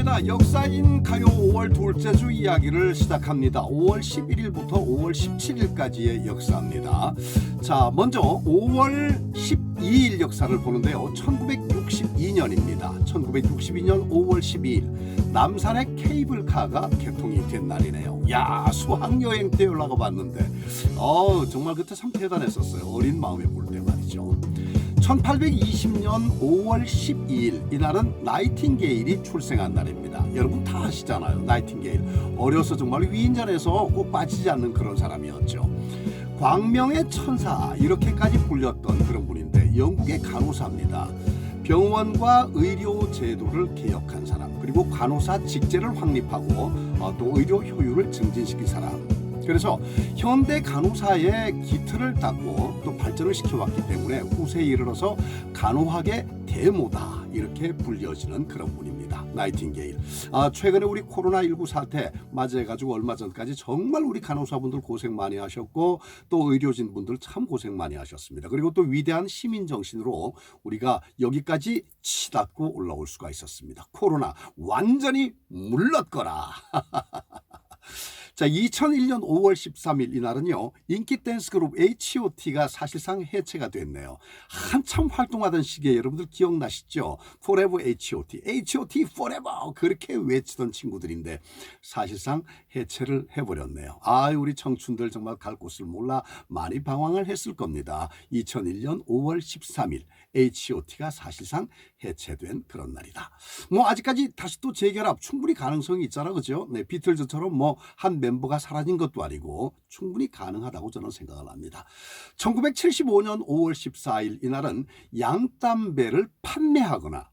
반갑습니다. 역사인 가요 5월 둘째 주 이야기를 시작합니다. 5월 11일부터 5월 17일까지의 역사입니다. 자, 먼저 5월 12일 역사를 보는데요. 1962년입니다. 1962년 5월 12일 남산의 케이블카가 개통이 된 날이네요. 야, 수학여행 때 올라가 봤는데 정말 그때 참 대단했었어요. 어린 마음에 볼 때 말이죠. 1820년 5월 12일 이날은 나이팅게일이 출생한 날입니다. 여러분 다 아시잖아요. 나이팅게일 어려서 정말 위인전에서 꼭 빠지지 않는 그런 사람이었죠. 광명의 천사 이렇게까지 불렸던 그런 분인데 영국의 간호사입니다. 병원과 의료 제도를 개혁한 사람, 그리고 간호사 직제를 확립하고 또 의료 효율을 증진시킨 사람. 그래서 현대 간호사의 기틀을 닦고 또 발전을 시켜왔기 때문에 후세에 이르러서 간호학의 대모다 이렇게 불려지는 그런 분입니다. 나이팅게일. 최근에 우리 코로나19 사태 맞이해가지고 얼마 전까지 정말 우리 간호사분들 고생 많이 하셨고 또 의료진분들 참 고생 많이 하셨습니다. 그리고 또 위대한 시민정신으로 우리가 여기까지 치닫고 올라올 수가 있었습니다. 코로나 완전히 물렀거라. 자, 2001년 5월 13일 이날은요, 인기 댄스 그룹 H.O.T가 사실상 해체가 됐네요. 한참 활동하던 시기에 여러분들 기억나시죠? Forever H.O.T, H.O.T Forever 그렇게 외치던 친구들인데 사실상 해체를 해버렸네요. 우리 청춘들 정말 갈 곳을 몰라 많이 방황을 했을 겁니다. 2001년 5월 13일 H.O.T가 사실상 해체된 그런 날이다. 아직까지 다시 또 재결합 충분히 가능성이 있잖아, 그죠? 네, 비틀즈처럼 한 멤버가 사라진 것도 아니고 충분히 가능하다고 저는 생각을 합니다. 1975년 5월 14일 이날은 양담배를 판매하거나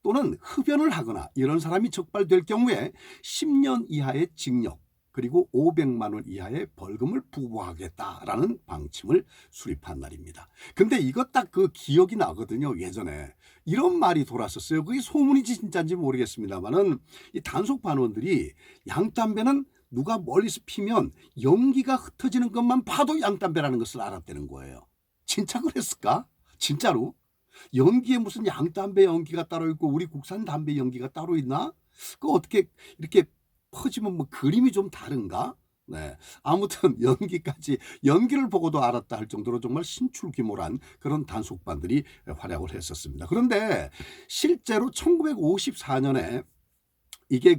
또는 흡연을 하거나 이런 사람이 적발될 경우에 10년 이하의 징역 그리고 500만 원 이하의 벌금을 부과하겠다라는 방침을 수립한 날입니다. 근데 이거 딱 그 기억이 나거든요. 예전에 이런 말이 돌았었어요. 그게 소문인지 진짜인지 모르겠습니다만은 이 단속 반원들이 양담배는 누가 멀리서 피면 연기가 흩어지는 것만 봐도 양담배라는 것을 알았다는 거예요. 진짜 그랬을까? 진짜로? 연기에 무슨 양담배 연기가 따로 있고 우리 국산 담배 연기가 따로 있나? 그 어떻게 이렇게 퍼지면 그림이 좀 다른가? 네. 아무튼 연기를 보고도 알았다 할 정도로 정말 신출귀몰한 그런 단속반들이 활약을 했었습니다. 그런데 실제로 1954년에 이게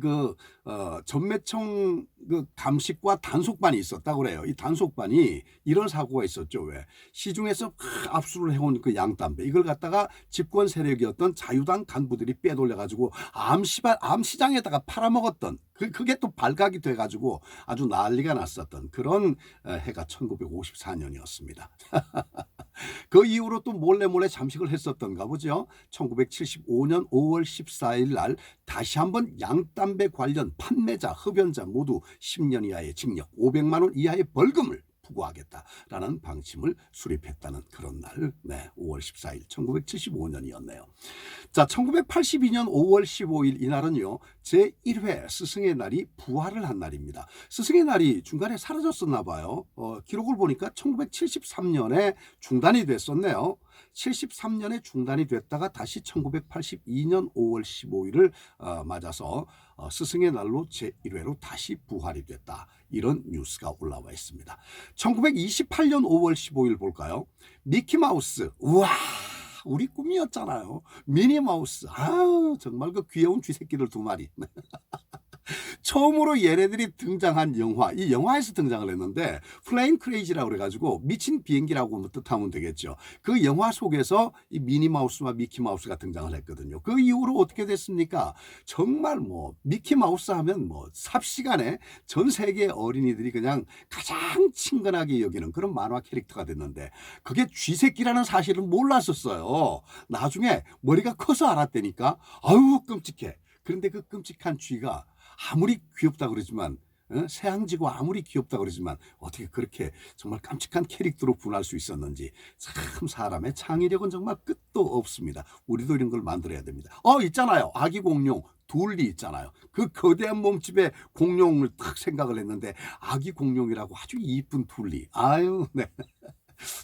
전매청 감식과 단속반이 있었다고 그래요. 이 단속반이 이런 사고가 있었죠. 왜? 시중에서 압수를 해온 그 양담배 이걸 갖다가 집권 세력이었던 자유당 간부들이 빼돌려가지고 암시장에다가 팔아먹었던 그게 또 발각이 돼가지고 아주 난리가 났었던 그런 해가 1954년이었습니다. 그 이후로 또 몰래 잠식을 했었던가 보죠. 1975년 5월 14일 날 다시 한번 양담배 관련 판매자, 흡연자 모두 10년 이하의 징역, 500만 원 이하의 벌금을 부과하겠다라는 방침을 수립했다는 그런 날, 5월 14일 1975년이었네요. 자, 1982년 5월 15일 이날은요, 제1회 스승의 날이 부활을 한 날입니다. 스승의 날이 중간에 사라졌었나 봐요. 기록을 보니까 1973년에 중단이 됐었네요. 73년에 중단이 됐다가 다시 1982년 5월 15일을 맞아서 스승의 날로 제1회로 다시 부활이 됐다. 이런 뉴스가 올라와 있습니다. 1928년 5월 15일 볼까요? 미키마우스. 우와! 우리 꿈이었잖아요. 미니마우스. 정말 그 귀여운 쥐새끼들 두 마리. 처음으로 얘네들이 등장한 영화, 이 영화에서 등장을 했는데 플레인 크레이지라고 그래가지고 미친 비행기라고 뜻하면 되겠죠. 그 영화 속에서 이 미니마우스와 미키마우스가 등장을 했거든요. 그 이후로 어떻게 됐습니까? 정말 미키마우스 하면 삽시간에 전 세계 어린이들이 그냥 가장 친근하게 여기는 그런 만화 캐릭터가 됐는데 그게 쥐새끼라는 사실을 몰랐었어요. 나중에 머리가 커서 알았다니까. 아유 끔찍해. 그런데 그 끔찍한 쥐가 아무리 귀엽다 그러지만 새앙지고 아무리 귀엽다 그러지만 어떻게 그렇게 정말 깜찍한 캐릭터로 분할 수 있었는지 참 사람의 창의력은 정말 끝도 없습니다. 우리도 이런 걸 만들어야 됩니다. 있잖아요. 아기 공룡 둘리 있잖아요. 그 거대한 몸집의 공룡을 딱 생각을 했는데 아기 공룡이라고 아주 이쁜 둘리. 네.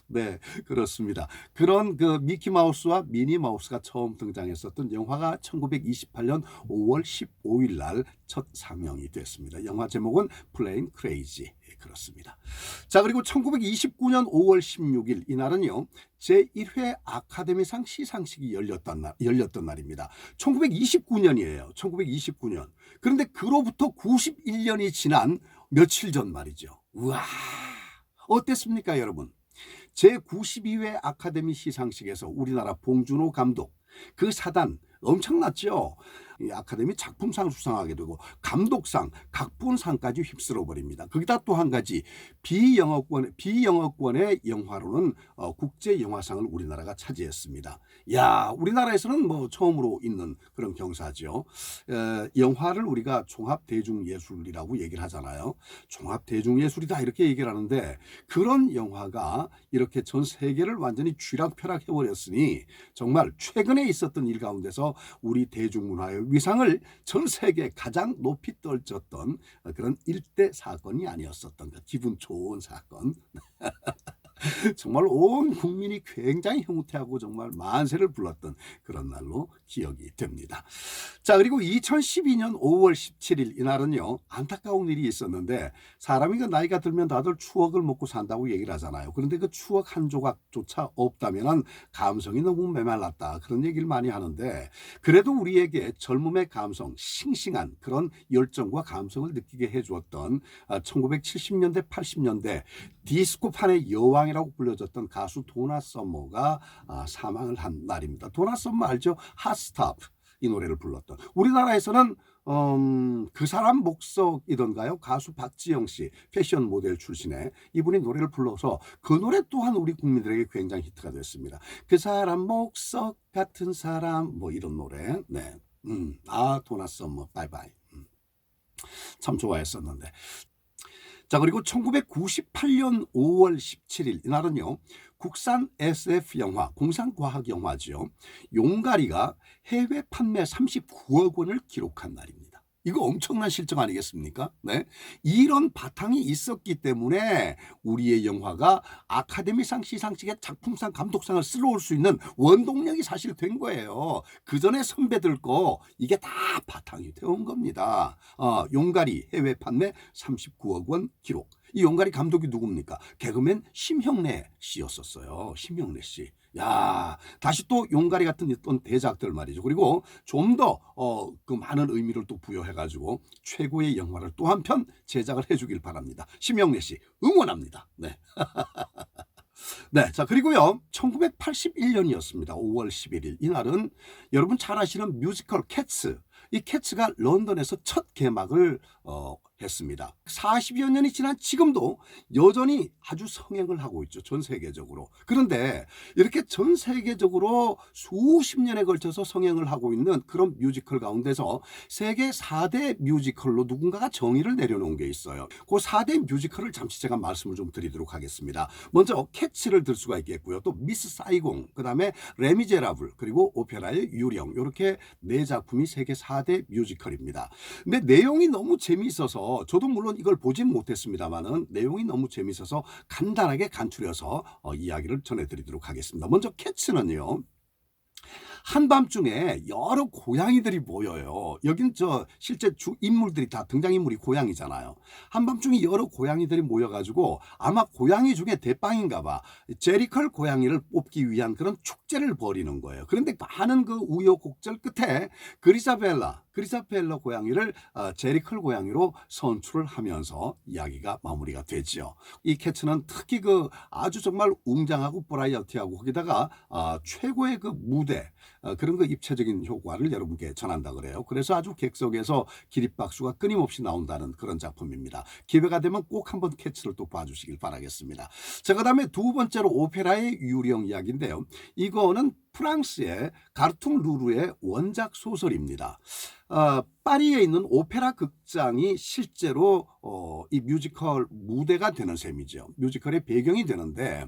네, 그렇습니다. 그런 그 미키 마우스와 미니 마우스가 처음 등장했었던 영화가 1928년 5월 15일 날 첫 상영이 됐습니다. 영화 제목은 플레인 크레이지. 그렇습니다. 자, 그리고 1929년 5월 16일 이날은요. 제1회 아카데미상 시상식이 열렸던 날입니다. 1929년이에요. 1929년. 그런데 그로부터 91년이 지난 며칠 전 말이죠. 우와. 어땠습니까, 여러분? 제92회 아카데미 시상식에서 우리나라 봉준호 감독 그 사단 엄청났죠. 이 아카데미 작품상을 수상하게 되고 감독상, 각본상까지 휩쓸어 버립니다. 거기다 또 한 가지 비영어권의 영화로는 국제영화상을 우리나라가 차지했습니다. 야, 우리나라에서는 뭐 처음으로 있는 그런 경사죠. 영화를 우리가 종합대중예술이라고 얘기를 하잖아요. 종합대중예술이다 이렇게 얘기를 하는데 그런 영화가 이렇게 전 세계를 완전히 쥐락펴락해버렸으니 정말 최근에 있었던 일 가운데서 우리 대중문화의 위상을 전 세계에 가장 높이 떨쳤던 그런 일대 사건이 아니었었던 기분 좋은 사건. 정말 온 국민이 굉장히 흐뭇해하고 정말 만세를 불렀던 그런 날로 기억이 됩니다. 자, 그리고 2012년 5월 17일 이날은요. 안타까운 일이 있었는데 사람이 그 나이가 들면 다들 추억을 먹고 산다고 얘기를 하잖아요. 그런데 그 추억 한 조각조차 없다면 감성이 너무 메말랐다 그런 얘기를 많이 하는데 그래도 우리에게 젊음의 감성, 싱싱한 그런 열정과 감성을 느끼게 해주었던 1970년대 80년대 디스코판의 여왕이라고 불려졌던 가수 도나 서머가 사망을 한 날입니다. 도나 서머 알죠? 핫스탑 이 노래를 불렀던 우리나라에서는 그 사람 목석이던가요? 가수 박지영 씨 패션 모델 출신의 이분이 노래를 불러서 그 노래 또한 우리 국민들에게 굉장히 히트가 됐습니다. 그 사람 목석 같은 사람 뭐 이런 노래. 네. 도나 서머 바이바이. 참 좋아했었는데. 자, 그리고 1998년 5월 17일 이날은요. 국산 SF 영화, 공상과학 영화죠. 용가리가 해외 판매 39억 원을 기록한 날입니다. 이거 엄청난 실적 아니겠습니까? 네. 이런 바탕이 있었기 때문에 우리의 영화가 아카데미상 시상식에 작품상 감독상을 쓸어올 수 있는 원동력이 사실 된 거예요. 그 전에 선배들 거 이게 다 바탕이 되어온 겁니다. 용가리 해외 판매 39억 원 기록. 이 용가리 감독이 누굽니까? 개그맨 심형래 씨였었어요. 심형래 씨. 야, 다시 또 용가리 같은 어떤 대작들 말이죠. 그리고 좀 더 그 많은 의미를 또 부여해가지고 최고의 영화를 또 한 편 제작을 해주길 바랍니다. 심형래 씨 응원합니다. 네. 네, 자 그리고요 1981년이었습니다. 5월 11일 이날은 여러분 잘 아시는 뮤지컬 캣츠 이 캣츠가 런던에서 첫 개막을 했습니다. 40여 년이 지난 지금도 여전히 아주 성행을 하고 있죠. 전 세계적으로. 그런데 이렇게 전 세계적으로 수십 년에 걸쳐서 성행을 하고 있는 그런 뮤지컬 가운데서 세계 4대 뮤지컬로 누군가가 정의를 내려놓은 게 있어요. 그 4대 뮤지컬을 잠시 제가 말씀을 좀 드리도록 하겠습니다. 먼저 캣츠를 들 수가 있겠고요. 또 미스 사이공, 그 다음에 레미제라블, 그리고 오페라의 유령 이렇게 네 작품이 세계 4대 뮤지컬입니다. 근데 내용이 너무 재미있어서 저도 물론 이걸 보진 못했습니다만은 내용이 너무 재미있어서 간단하게 간추려서 이야기를 전해드리도록 하겠습니다. 먼저 캣츠는요. 한밤중에 여러 고양이들이 모여요. 여긴 실제 주 인물들이 다 등장인물이 고양이잖아요. 한밤중에 여러 고양이들이 모여가지고 아마 고양이 중에 대빵인가 봐. 제리컬 고양이를 뽑기 위한 그런 축제를 벌이는 거예요. 그런데 많은 그 우여곡절 끝에 그리사벨라 고양이를 제리컬 고양이로 선출을 하면서 이야기가 마무리가 되죠. 이 캣츠는 특히 그 아주 정말 웅장하고 브라이어티하고 거기다가 최고의 그 무대 그런 그 입체적인 효과를 여러분께 전한다 그래요. 그래서 아주 객석에서 기립박수가 끊임없이 나온다는 그런 작품입니다. 기회가 되면 꼭 한번 캣츠를 또 봐주시길 바라겠습니다. 자, 그다음에 두 번째로 오페라의 유령 이야기인데요. 이거는 프랑스의 가르퉁 루르의 원작 소설입니다. 파리에 있는 오페라 극장이 실제로 이 뮤지컬 무대가 되는 셈이죠. 뮤지컬의 배경이 되는데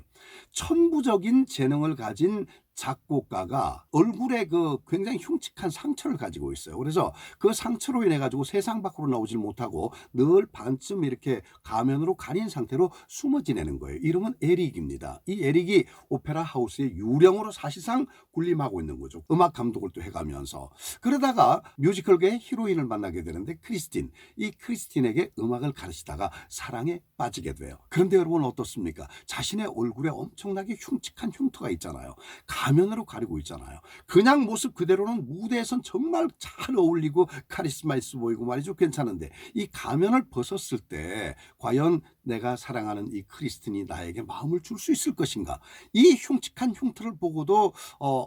천부적인 재능을 가진 작곡가가 얼굴에 그 굉장히 흉측한 상처를 가지고 있어요. 그래서 그 상처로 인해 가지고 세상 밖으로 나오질 못하고 늘 반쯤 이렇게 가면으로 가린 상태로 숨어 지내는 거예요. 이름은 에릭입니다. 이 에릭이 오페라 하우스의 유령으로 사실상 군림하고 있는 거죠. 음악 감독을 또 해가면서. 그러다가 뮤지컬계의 히로인을 만나게 되는데 크리스틴. 이 크리스틴에게 음악을 가르치다가 사랑에 빠지게 돼요. 그런데 여러분 어떻습니까? 자신의 얼굴에 엄청나게 흉측한 흉터가 있잖아요. 가면으로 가리고 있잖아요. 그냥 모습 그대로는 무대에선 정말 잘 어울리고 카리스마 있어 보이고 말이죠. 괜찮은데 이 가면을 벗었을 때 과연 내가 사랑하는 이 크리스틴이 나에게 마음을 줄 수 있을 것인가? 이 흉측한 흉터를 보고도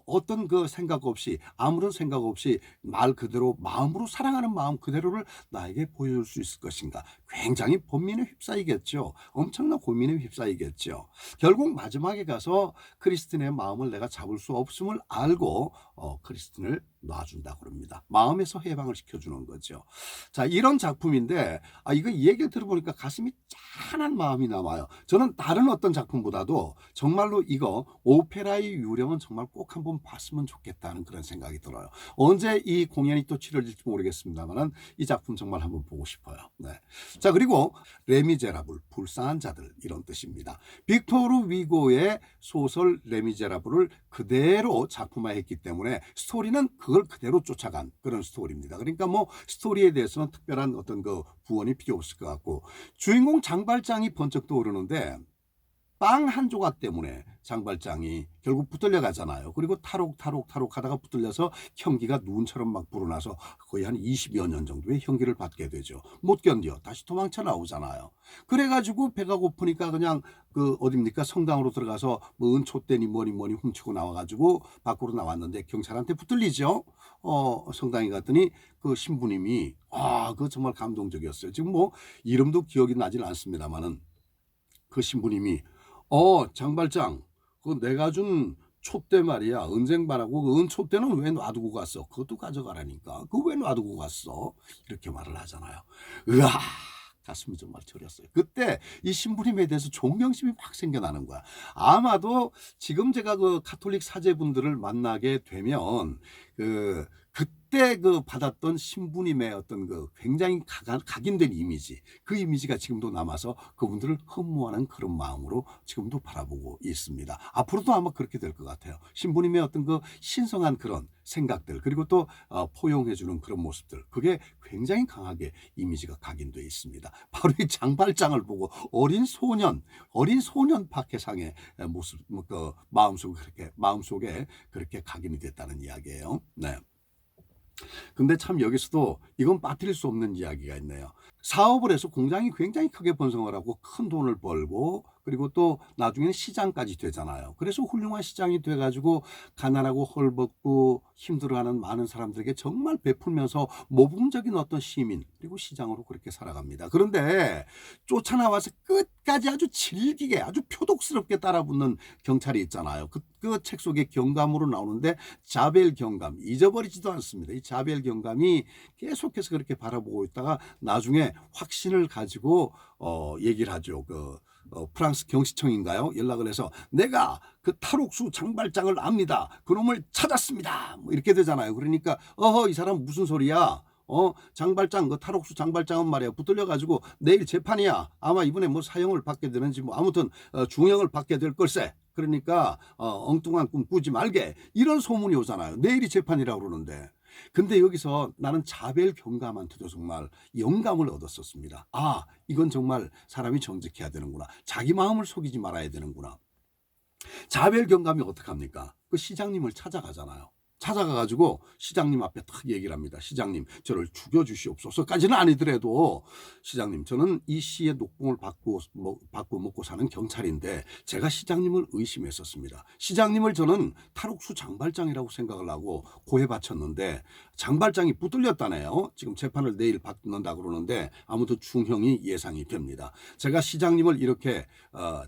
어떤 그 생각 없이 아무런 생각 없이 말 그대로 마음으로 사랑하는 마음 그대로를 나에게 보여줄 수 있을 것인가? 굉장히 번민에 휩싸이겠죠. 엄청난 고민에 휩싸이겠죠. 결국 마지막에 가서 크리스틴의 마음을 내가 잡을 수 없음을 알고 크리스틴을 놔준다고 그럽니다. 마음에서 해방을 시켜주는 거죠. 자, 이런 작품인데 이거 이 얘기를 들어보니까 가슴이 짠한 마음이 남아요. 저는 다른 어떤 작품보다도 정말로 이거 오페라의 유령은 정말 꼭 한번 봤으면 좋겠다는 그런 생각이 들어요. 언제 이 공연이 또 치러질지 모르겠습니다만 이 작품 정말 한번 보고 싶어요. 네. 자, 그리고 레미제라블, 불쌍한 자들 이런 뜻입니다. 빅토르 위고의 소설 레미제라블을 그대로 작품화했기 때문에 스토리는 그걸 그대로 쫓아간 그런 스토리입니다. 그러니까 뭐 스토리에 대해서는 특별한 어떤 그 부원이 필요 없을 것 같고 주인공 장발장이 번쩍 떠오르는데 빵 한 조각 때문에 장발장이 결국 붙들려 가잖아요. 그리고 타록 하다가 붙들려서 형기가 눈처럼 막 불어나서 거의 한 20여 년 정도의 형기를 받게 되죠. 못 견뎌 다시 도망쳐 나오잖아요. 그래가지고 배가 고프니까 그냥 그 어딥니까 성당으로 들어가서 뭐 은촛대니 뭐니 훔치고 나와가지고 밖으로 나왔는데 경찰한테 붙들리죠. 성당에 갔더니 그 신부님이 그거 정말 감동적이었어요. 지금 뭐 이름도 기억이 나질 않습니다만은 그 신부님이 장발장, 그 내가 준 촛대 말이야. 은쟁반하고 그 은촛대는 왜 놔두고 갔어? 그것도 가져가라니까. 그거 왜 놔두고 갔어? 이렇게 말을 하잖아요. 으아! 가슴이 정말 저렸어요. 그때 이 신부님에 대해서 존경심이 확 생겨나는 거야. 아마도 지금 제가 그 가톨릭 사제분들을 만나게 되면 그때 그 받았던 신부님의 어떤 그 굉장히 각인된 이미지, 그 이미지가 지금도 남아서 그분들을 흠모하는 그런 마음으로 지금도 바라보고 있습니다. 앞으로도 아마 그렇게 될 것 같아요. 신부님의 어떤 그 신성한 그런 생각들 그리고 또 포용해주는 그런 모습들 그게 굉장히 강하게 이미지가 각인되어 있습니다. 바로 이 장발장을 보고 어린 소년 박해상의 모습 그 마음속에 그렇게 각인이 됐다는 이야기예요. 네. 근데 참 여기서도 이건 빠뜨릴 수 없는 이야기가 있네요. 사업을 해서 공장이 굉장히 크게 번성을 하고 큰 돈을 벌고 그리고 또 나중에는 시장까지 되잖아요. 그래서 훌륭한 시장이 돼가지고 가난하고 헐벗고 힘들어하는 많은 사람들에게 정말 베풀면서 모범적인 어떤 시민 그리고 시장으로 그렇게 살아갑니다. 그런데 쫓아나와서 끝까지 아주 질기게 아주 표독스럽게 따라붙는 경찰이 있잖아요. 그 책 속에 경감으로 나오는데 자벨 경감 잊어버리지도 않습니다. 이 자벨 경감이 계속해서 그렇게 바라보고 있다가 나중에 확신을 가지고 얘기를 하죠. 프랑스 경시청인가요? 연락을 해서 내가 그 탈옥수 장발장을 압니다. 그놈을 찾았습니다. 뭐 이렇게 되잖아요. 그러니까 이 사람 무슨 소리야? 장발장 그 탈옥수 장발장은 말이야 붙들려가지고 내일 재판이야. 아마 이번에 뭐 사형을 받게 되는지 뭐 아무튼 중형을 받게 될 걸세. 그러니까 엉뚱한 꿈 꾸지 말게. 이런 소문이 오잖아요. 내일이 재판이라고 그러는데. 근데 여기서 나는 자벨 경감한테도 정말 영감을 얻었었습니다. 이건 정말 사람이 정직해야 되는구나. 자기 마음을 속이지 말아야 되는구나. 자벨 경감이 어떡합니까? 그 시장님을 찾아가잖아요. 찾아가가지고 시장님 앞에 딱 얘기를 합니다. 시장님 저를 죽여주시옵소서까지는 아니더라도 시장님 저는 이 시의 녹봉을 받고 먹고 사는 경찰인데 제가 시장님을 의심했었습니다. 시장님을 저는 탈옥수 장발장이라고 생각을 하고 고해 바쳤는데 장발장이 붙들렸다네요. 지금 재판을 내일 받는다 그러는데 아무튼 중형이 예상이 됩니다. 제가 시장님을 이렇게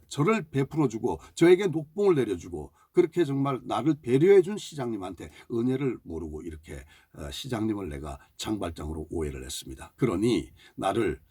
저를 베풀어주고 저에게 녹봉을 내려주고 그렇게 정말 나를 배려해 준 시장님한테 은혜를 모르고 이렇게 시장님을 내가 장발장으로 오해를 했습니다. 그러니 나를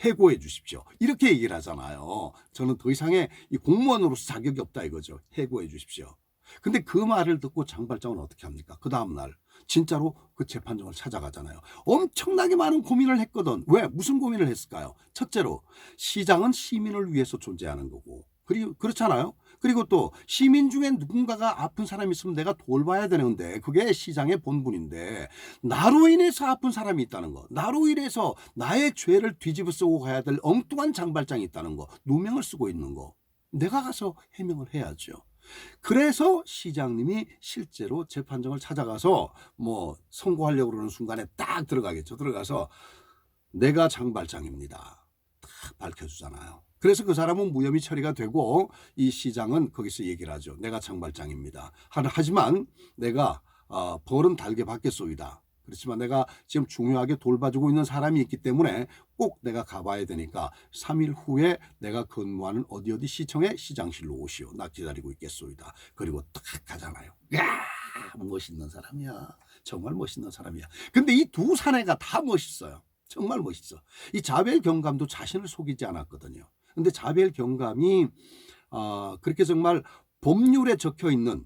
해고해 주십시오. 이렇게 얘기를 하잖아요. 저는 더 이상의 이 공무원으로서 자격이 없다 이거죠. 해고해 주십시오. 근데 그 말을 듣고 장발장은 어떻게 합니까? 그 다음날 진짜로 그 재판정을 찾아가잖아요. 엄청나게 많은 고민을 했거든. 왜? 무슨 고민을 했을까요? 첫째로 시장은 시민을 위해서 존재하는 거고, 그리고 그렇잖아요. 그리고 또 시민 중에 누군가가 아픈 사람이 있으면 내가 돌봐야 되는데 그게 시장의 본분인데, 나로 인해서 아픈 사람이 있다는 거, 나로 인해서 나의 죄를 뒤집어 쓰고 가야 될 엉뚱한 장발장이 있다는 거, 누명을 쓰고 있는 거, 내가 가서 해명을 해야죠. 그래서 시장님이 실제로 재판정을 찾아가서 뭐 선고하려고 그러는 순간에 딱 들어가겠죠. 들어가서 내가 장발장입니다. 딱 밝혀주잖아요. 그래서 그 사람은 무혐의 처리가 되고 이 시장은 거기서 얘기를 하죠. 내가 장발장입니다. 하지만 내가 벌은 달게 받겠소이다. 그렇지만 내가 지금 중요하게 돌봐주고 있는 사람이 있기 때문에 꼭 내가 가봐야 되니까 3일 후에 내가 근무하는 어디 시청에 시장실로 오시오. 나 기다리고 있겠소이다. 그리고 딱 가잖아요. 야, 멋있는 사람이야. 정말 멋있는 사람이야. 근데 이 두 사내가 다 멋있어요. 정말 멋있어. 이 자벨 경감도 자신을 속이지 않았거든요. 근데 자벨 경감이 그렇게 정말 법률에 적혀 있는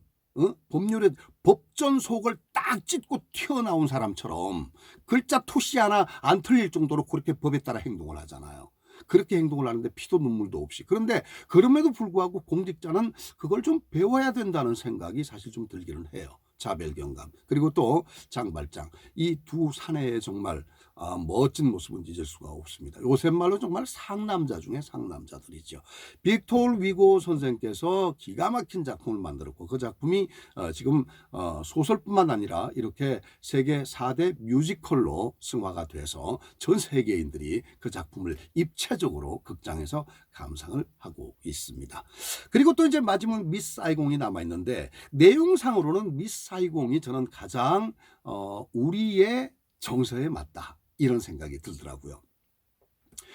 법률에 법전 속을 딱 찢고 튀어나온 사람처럼 글자 토시 하나 안 틀릴 정도로 그렇게 법에 따라 행동을 하잖아요. 그렇게 행동을 하는데 피도 눈물도 없이. 그런데 그럼에도 불구하고 공직자는 그걸 좀 배워야 된다는 생각이 사실 좀 들기는 해요. 자벨 경감 그리고 또 장발장, 이 두 사내의 정말 멋진 모습은 잊을 수가 없습니다. 요새 말로 정말 상남자 중에 상남자들이죠. 빅토르 위고 선생께서 기가 막힌 작품을 만들었고 그 작품이 지금 소설뿐만 아니라 이렇게 세계 4대 뮤지컬로 승화가 돼서 전 세계인들이 그 작품을 입체적으로 극장에서 감상을 하고 있습니다. 그리고 또 이제 마지막 미스 사이공이 남아있는데, 내용상으로는 미스 사이공이 저는 가장 우리의 정서에 맞다 이런 생각이 들더라고요.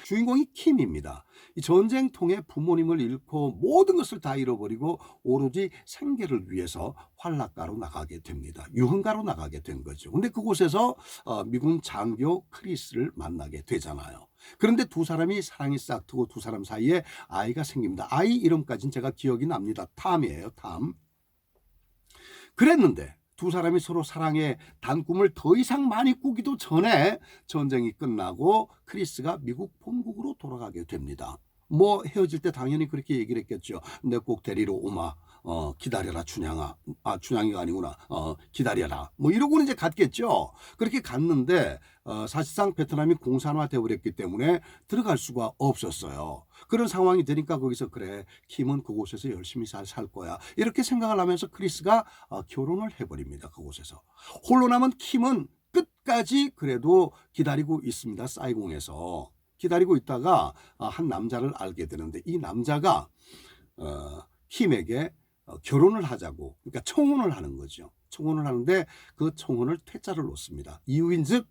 주인공이 킴입니다. 이 전쟁통에 부모님을 잃고 모든 것을 다 잃어버리고 오로지 생계를 위해서 활락가로 나가게 됩니다. 유흥가로 나가게 된 거죠. 근데 그곳에서 미군 장교 크리스를 만나게 되잖아요. 그런데 두 사람이 사랑이 싹트고 두 사람 사이에 아이가 생깁니다. 아이 이름까지는 제가 기억이 납니다. 탐이에요. 탐. 그랬는데 두 사람이 서로 사랑의 단꿈을 더 이상 많이 꾸기도 전에 전쟁이 끝나고 크리스가 미국 본국으로 돌아가게 됩니다. 뭐 헤어질 때 당연히 그렇게 얘기를 했겠죠. 내 꼭 데리러 오마. 기다려라 춘향아. 춘향이가 아니구나. 기다려라. 뭐 이러고는 이제 갔겠죠. 그렇게 갔는데 사실상 베트남이 공산화되어 버렸기 때문에 들어갈 수가 없었어요. 그런 상황이 되니까 거기서 그래, 킴은 그곳에서 열심히 살 거야. 이렇게 생각을 하면서 크리스가 결혼을 해버립니다. 그곳에서. 홀로 남은 킴은 끝까지 그래도 기다리고 있습니다. 사이공에서. 기다리고 있다가 한 남자를 알게 되는데, 이 남자가 킴에게 결혼을 하자고, 그러니까 청혼을 하는 거죠. 청혼을 하는데 그 청혼을 퇴짜를 놓습니다. 이유인즉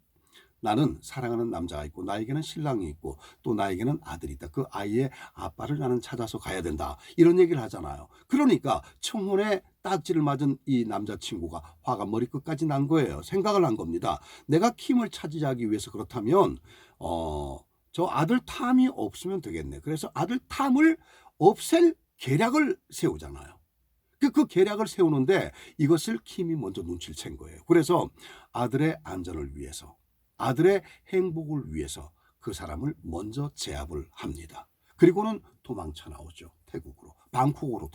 나는 사랑하는 남자가 있고 나에게는 신랑이 있고 또 나에게는 아들이 있다. 그 아이의 아빠를 나는 찾아서 가야 된다. 이런 얘기를 하잖아요. 그러니까 청혼에 딱지를 맞은 이 남자친구가 화가 머리끝까지 난 거예요. 생각을 한 겁니다. 내가 킴을 차지하기 위해서 그렇다면 저 아들 탐이 없으면 되겠네. 그래서 아들 탐을 없앨 계략을 세우잖아요. 그 계략을 세우는데 이것을 킴이 먼저 눈치를 챈 거예요. 그래서 아들의 안전을 위해서, 아들의 행복을 위해서 그 사람을 먼저 제압을 합니다. 그리고는 도망쳐 나오죠. 태국으로. 방콕으로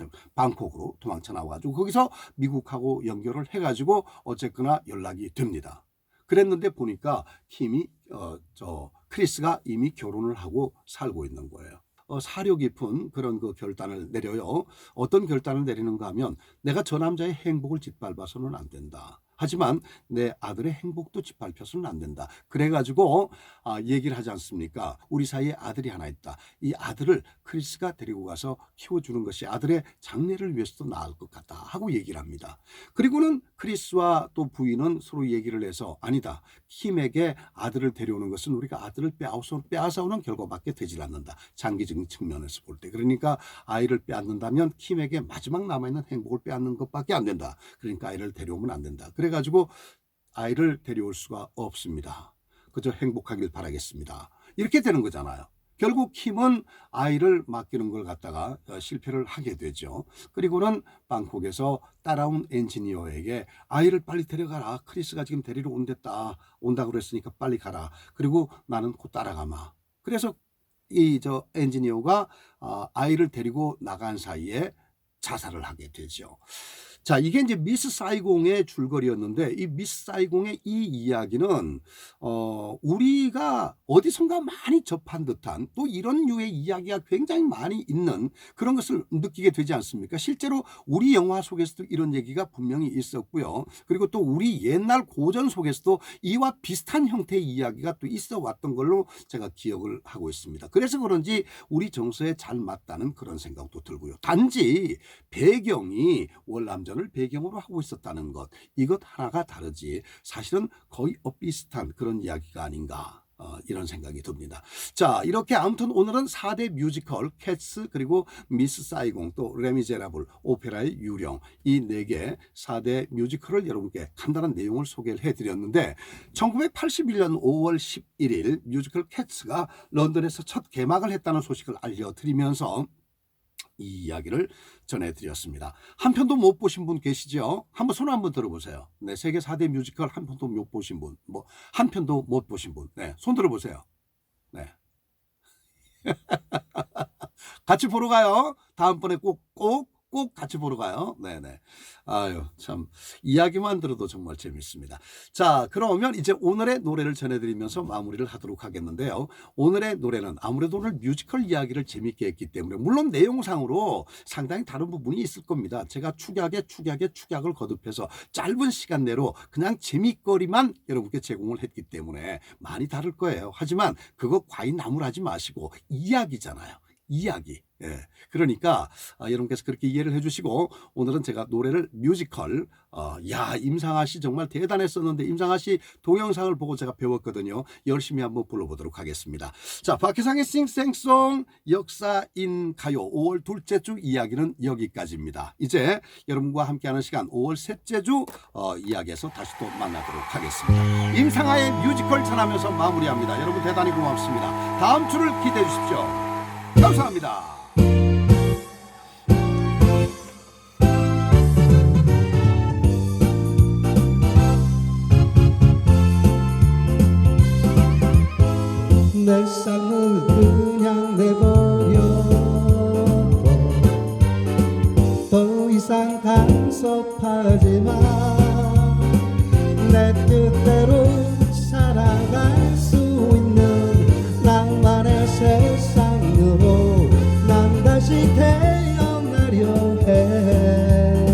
도망쳐 나와가지고 거기서 미국하고 연결을 해가지고 어쨌거나 연락이 됩니다. 그랬는데 보니까 킴이 크리스가 이미 결혼을 하고 살고 있는 거예요. 사려 깊은 그런 그 결단을 내려요. 어떤 결단을 내리는가 하면, 내가 저 남자의 행복을 짓밟아서는 안 된다. 하지만 내 아들의 행복도 짓밟혀서는 안 된다. 그래가지고 얘기를 하지 않습니까? 우리 사이에 아들이 하나 있다. 이 아들을 크리스가 데리고 가서 키워주는 것이 아들의 장래를 위해서도 나을 것 같다 하고 얘기를 합니다. 그리고는 크리스와 또 부인은 서로 얘기를 해서 아니다. 킴에게 아들을 데려오는 것은 우리가 아들을 빼앗아오는 결과밖에 되질 않는다. 장기적인 측면에서 볼 때. 그러니까 아이를 빼앗는다면 킴에게 마지막 남아있는 행복을 빼앗는 것밖에 안 된다. 그러니까 아이를 데려오면 안 된다. 그래가지고 아이를 데려올 수가 없습니다. 그저 행복하길 바라겠습니다. 이렇게 되는 거잖아요. 결국 킴은 아이를 맡기는 걸 갖다가 실패를 하게 되죠. 그리고는 방콕에서 따라온 엔지니어에게 아이를 빨리 데려가라. 크리스가 지금 데리러 온다고 그랬으니까 빨리 가라. 그리고 나는 곧 따라가마. 그래서 이 엔지니어가 아이를 데리고 나간 사이에 자살을 하게 되죠. 자, 이게 이제 미스 사이공의 줄거리였는데 이 미스 사이공의 이 이야기는 우리가 어디선가 많이 접한 듯한 또 이런 류의 이야기가 굉장히 많이 있는 그런 것을 느끼게 되지 않습니까? 실제로 우리 영화 속에서도 이런 얘기가 분명히 있었고요. 그리고 또 우리 옛날 고전 속에서도 이와 비슷한 형태의 이야기가 또 있어 왔던 걸로 제가 기억을 하고 있습니다. 그래서 그런지 우리 정서에 잘 맞다는 그런 생각도 들고요. 단지 배경이 월남전을 배경으로 하고 있었다는 것, 이것 하나가 다르지 사실은 거의 비슷한 그런 이야기가 아닌가 이런 생각이 듭니다. 자, 이렇게 아무튼 오늘은 4대 뮤지컬 캣츠 그리고 미스 사이공 또 레미제라블 오페라의 유령 이 4개 4대 뮤지컬을 여러분께 간단한 내용을 소개를 해드렸는데 1981년 5월 11일 뮤지컬 캣츠가 런던에서 첫 개막을 했다는 소식을 알려드리면서 이 이야기를 전해드렸습니다. 한 편도 못 보신 분 계시죠? 한번 손 한번 들어보세요. 네, 세계 4대 뮤지컬 한 편도 못 보신 분, 한 편도 못 보신 분, 네, 손 들어보세요. 네, 같이 보러 가요. 다음번에 꼭 같이 보러 가요. 네네. 아유, 참, 이야기만 들어도 정말 재밌습니다. 자, 그러면 이제 오늘의 노래를 전해드리면서 마무리를 하도록 하겠는데요. 오늘의 노래는 아무래도 오늘 뮤지컬 이야기를 재밌게 했기 때문에, 물론 내용상으로 상당히 다른 부분이 있을 겁니다. 제가 축약을 거듭해서 짧은 시간 내로 그냥 재밌거리만 여러분께 제공을 했기 때문에 많이 다를 거예요. 하지만 그거 과히 나무라지 마시고 이야기잖아요. 이야기. 예. 그러니까 여러분께서 그렇게 이해를 해주시고 오늘은 제가 노래를 뮤지컬 임상아 씨 정말 대단했었는데 임상아 씨 동영상을 보고 제가 배웠거든요. 열심히 한번 불러보도록 하겠습니다. 자, 박혜상의 싱생송 역사인 가요 5월 둘째 주 이야기는 여기까지입니다. 이제 여러분과 함께하는 시간 5월 셋째 주 이야기에서 다시 또 만나도록 하겠습니다. 임상아의 뮤지컬 전하면서 마무리합니다. 여러분 대단히 고맙습니다. 다음 주를 기대해 주십시오. 감사합니다. 내 삶을 그냥 내버려둬 더 이상 간섭하지 마 내 뜻대로 살아갈 수 있는 나만의 세상으로 난 다시 태어나려 해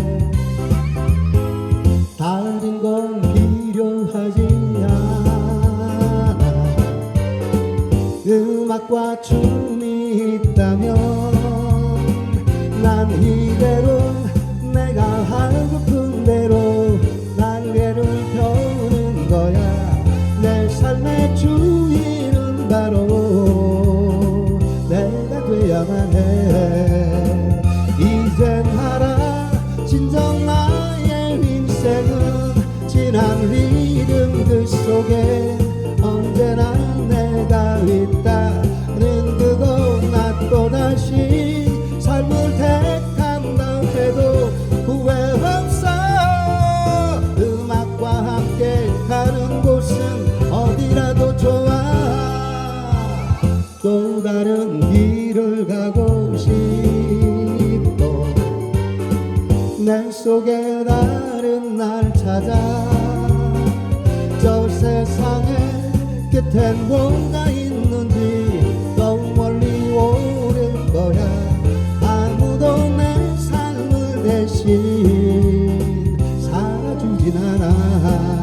다른 건 필요하지 않아 음악과 춤이 있다면 난 이대로 내가 하고픈 대로 날개를 펴는 거야 내 삶의 주인은 바로 내가 돼야만 해 이젠 알아 진정 나의 인생은 지난 리듬들 속에 언제나 내가 있다는 그거 나 또다시 삶을 택한다 해도 후회 없어 음악과 함께 가는 곳은 어디라도 좋아 또 다른 길을 가고 싶어 내 속에 다른 날 찾아 저 세상에 끝엔 뭔가 있는지 너무 멀리 오를 거야 아무도 내 삶을 대신 살아주진 않아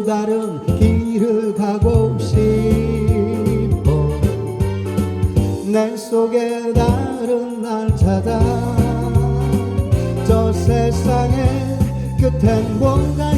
또 다른 길을 가고 싶어 내 속에 다른 날 찾아 저 세상의 끝엔 뭔가